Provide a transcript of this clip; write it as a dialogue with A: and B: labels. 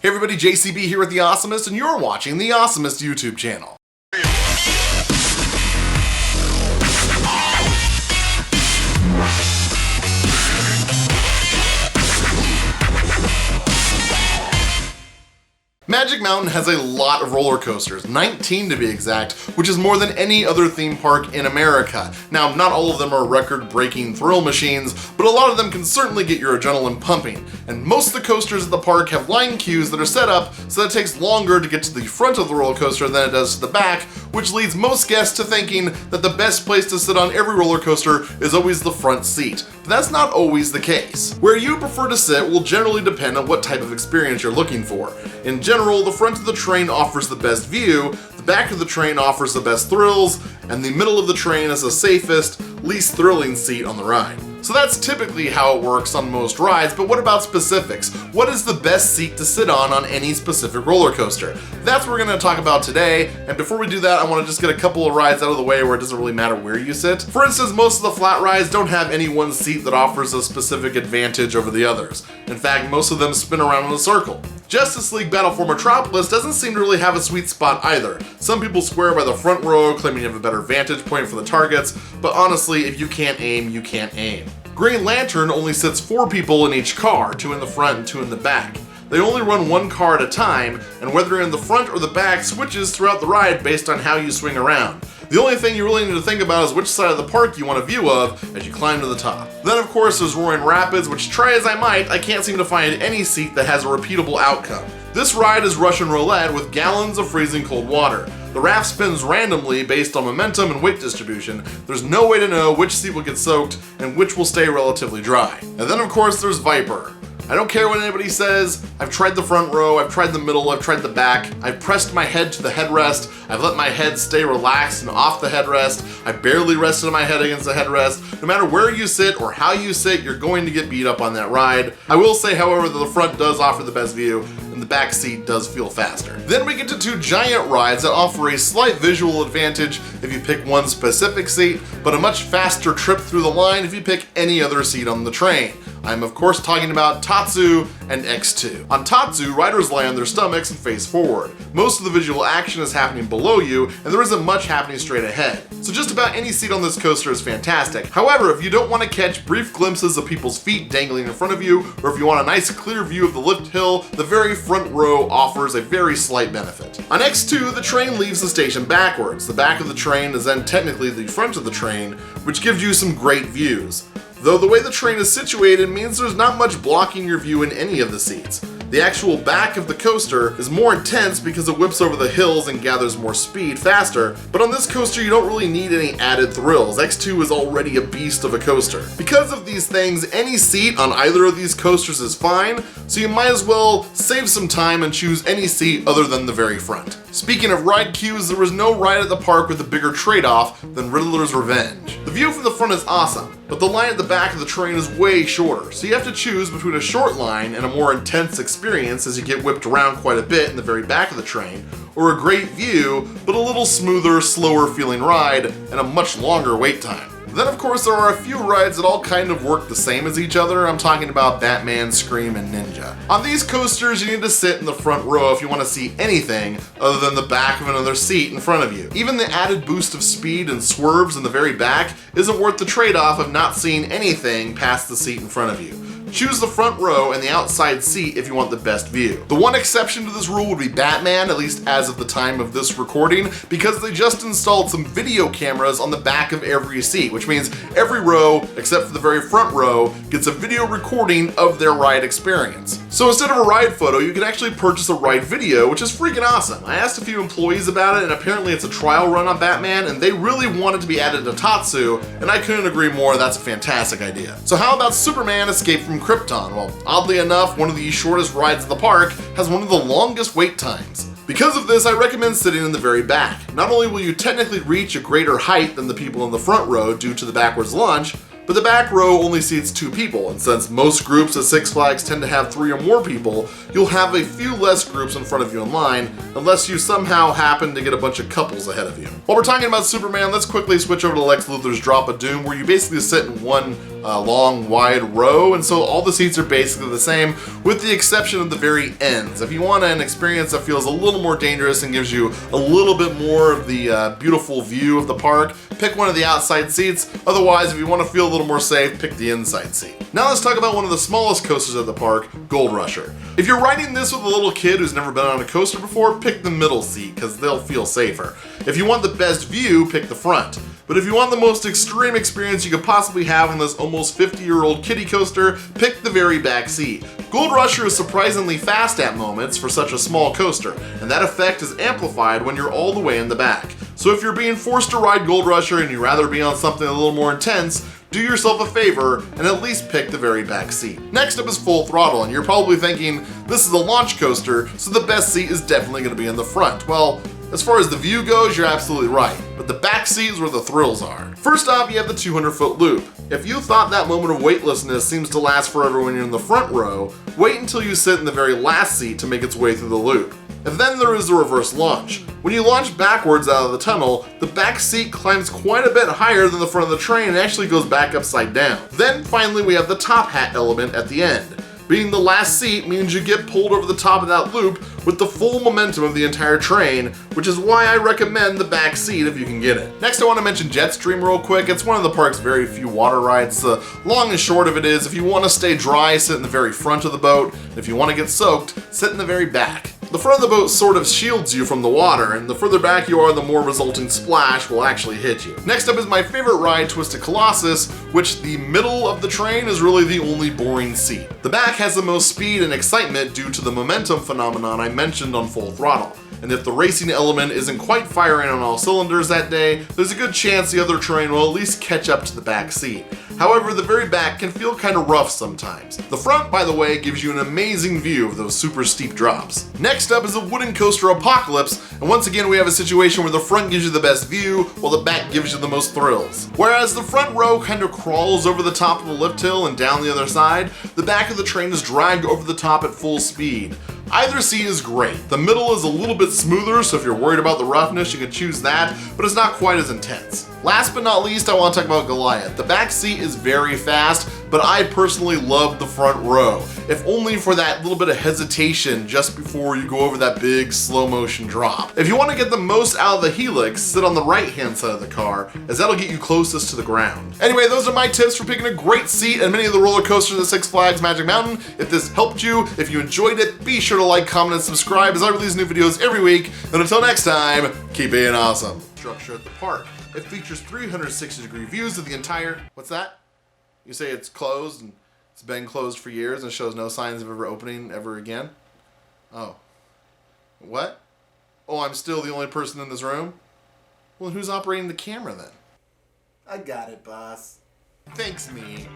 A: Hey everybody, JCB here with The Awesomest, and you're watching The Awesomest YouTube channel. Magic Mountain has a lot of roller coasters, 19 to be exact, which is more than any other theme park in America. Now, not all of them are record-breaking thrill machines, but a lot of them can certainly get your adrenaline pumping. And most of the coasters at the park have line queues that are set up so that it takes longer to get to the front of the roller coaster than it does to the back, which leads most guests to thinking that the best place to sit on every roller coaster is always the front seat. But that's not always the case. Where you prefer to sit will generally depend on what type of experience you're looking for. In general, the front of the train offers the best view, the back of the train offers the best thrills, and the middle of the train is the safest, least thrilling seat on the ride. So that's typically how it works on most rides, but what about specifics? What is the best seat to sit on any specific roller coaster? That's what we're going to talk about today, and before we do that, I want to just get a couple of rides out of the way where it doesn't really matter where you sit. For instance, most of the flat rides don't have any one seat that offers a specific advantage over the others. In fact, most of them spin around in a circle. Justice League Battle for Metropolis doesn't seem to really have a sweet spot either. Some people swear by the front row, claiming you have a better vantage point for the targets, but honestly, if you can't aim, you can't aim. Green Lantern only sits 4 people in each car, 2 in the front and 2 in the back. They only run 1 car at a time, and whether you're in the front or the back switches throughout the ride based on how you swing around. The only thing you really need to think about is which side of the park you want a view of as you climb to the top. Then of course there's Roaring Rapids, which try as I might, I can't seem to find any seat that has a repeatable outcome. This ride is Russian roulette with gallons of freezing cold water. The raft spins randomly based on momentum and weight distribution. There's no way to know which seat will get soaked and which will stay relatively dry. And then of course there's Viper. I don't care what anybody says, I've tried the front row, I've tried the middle, I've tried the back, I've pressed my head to the headrest, I've let my head stay relaxed and off the headrest, I barely rested my head against the headrest. No matter where you sit or how you sit, you're going to get beat up on that ride. I will say, however, that the front does offer the best view, and the back seat does feel faster. Then we get to 2 giant rides that offer a slight visual advantage if you pick one specific seat, but a much faster trip through the line if you pick any other seat on the train. I'm of course talking about Tatsu and X2. On Tatsu, riders lie on their stomachs and face forward. Most of the visual action is happening below you, and there isn't much happening straight ahead. So just about any seat on this coaster is fantastic. However, if you don't want to catch brief glimpses of people's feet dangling in front of you, or if you want a nice clear view of the lift hill, the very front row offers a very slight benefit. On X2, the train leaves the station backwards. The back of the train is then technically the front of the train, which gives you some great views. Though the way the train is situated means there's not much blocking your view in any of the seats. The actual back of the coaster is more intense because it whips over the hills and gathers more speed faster, but on this coaster you don't really need any added thrills. X2 is already a beast of a coaster. Because of these things, any seat on either of these coasters is fine, so you might as well save some time and choose any seat other than the very front. Speaking of ride queues, there was no ride at the park with a bigger trade-off than Riddler's Revenge. The view from the front is awesome, but the line at the back of the train is way shorter, so you have to choose between a short line and a more intense experience as you get whipped around quite a bit in the very back of the train, or a great view, but a little smoother, slower feeling ride and a much longer wait time. Then of course there are a few rides that all kind of work the same as each other. I'm talking about Batman, Scream, and Ninja. On these coasters you need to sit in the front row if you want to see anything other than the back of another seat in front of you. Even the added boost of speed and swerves in the very back isn't worth the trade-off of not seeing anything past the seat in front of you. Choose the front row and the outside seat if you want the best view. The one exception to this rule would be Batman, at least as of the time of this recording, because they just installed some video cameras on the back of every seat, which means every row, except for the very front row, gets a video recording of their ride experience. So instead of a ride photo, you can actually purchase a ride video, which is freaking awesome. I asked a few employees about it, and apparently it's a trial run on Batman, and they really wanted to be added to Tatsu, and I couldn't agree more, that's a fantastic idea. So how about Superman Escape from Krypton? Well, oddly enough, one of the shortest rides in the park has one of the longest wait times. Because of this, I recommend sitting in the very back. Not only will you technically reach a greater height than the people in the front row due to the backwards lunge, but the back row only seats 2 people, and since most groups at Six Flags tend to have 3 or more people, you'll have a few less groups in front of you in line, unless you somehow happen to get a bunch of couples ahead of you. While we're talking about Superman, let's quickly switch over to Lex Luthor's Drop of Doom, where you basically sit in one long, wide row, and so all the seats are basically the same, with the exception of the very ends. If you want an experience that feels a little more dangerous and gives you a little bit more of the beautiful view of the park, pick one of the outside seats. Otherwise, if you want to feel a little more safe, pick the inside seat. Now let's talk about one of the smallest coasters at the park, Gold Rusher. If you're riding this with a little kid who's never been on a coaster before, pick the middle seat, because they'll feel safer. If you want the best view, pick the front. But if you want the most extreme experience you could possibly have on this almost 50-year-old kiddie coaster, pick the very back seat. Gold Rusher is surprisingly fast at moments for such a small coaster, and that effect is amplified when you're all the way in the back. So if you're being forced to ride Gold Rusher and you'd rather be on something a little more intense, do yourself a favor and at least pick the very back seat. Next up is Full Throttle, and you're probably thinking, this is a launch coaster, so the best seat is definitely going to be in the front. Well, as far as the view goes, you're absolutely right, but the back seat is where the thrills are. First off, you have the 200-foot loop. If you thought that moment of weightlessness seems to last forever when you're in the front row, wait until you sit in the very last seat to make its way through the loop. And then there is the reverse launch. When you launch backwards out of the tunnel, the back seat climbs quite a bit higher than the front of the train and actually goes back upside down. Then finally we have the top hat element at the end. Being the last seat means you get pulled over the top of that loop with the full momentum of the entire train, which is why I recommend the back seat if you can get it. Next I want to mention Jetstream real quick. It's one of the park's very few water rides. The long and short of it is, if you want to stay dry, sit in the very front of the boat. If you want to get soaked, sit in the very back. The front of the boat sort of shields you from the water, and the further back you are, the more resulting splash will actually hit you. Next up is my favorite ride, Twisted Colossus, which the middle of the train is really the only boring seat. The back has the most speed and excitement due to the momentum phenomenon I mentioned on Full Throttle. And if the racing element isn't quite firing on all cylinders that day, there's a good chance the other train will at least catch up to the back seat. However, the very back can feel kind of rough sometimes. The front, by the way, gives you an amazing view of those super steep drops. Next up is the Wooden Coaster Apocalypse, and once again we have a situation where the front gives you the best view, while the back gives you the most thrills. Whereas the front row kind of crawls over the top of the lift hill and down the other side, the back of the train is dragged over the top at full speed. Either seat is great. The middle is a little bit smoother, so if you're worried about the roughness, you can choose that, but it's not quite as intense. Last but not least, I want to talk about Goliath. The back seat is very fast, but I personally love the front row, if only for that little bit of hesitation just before you go over that big slow motion drop. If you want to get the most out of the helix, sit on the right hand side of the car, as that'll get you closest to the ground. Anyway, those are my tips for picking a great seat at many of the roller coasters at Six Flags Magic Mountain. If this helped you, if you enjoyed it, be sure to like, comment, and subscribe as I release new videos every week. And until next time, keep being awesome. Structure at the park. It features 360-degree views of the entire... What's that? You say it's closed and it's been closed for years and shows no signs of ever opening ever again? Oh. What? Oh, I'm still the only person in this room? Well, who's operating the camera then? I got it, boss. Thanks, me.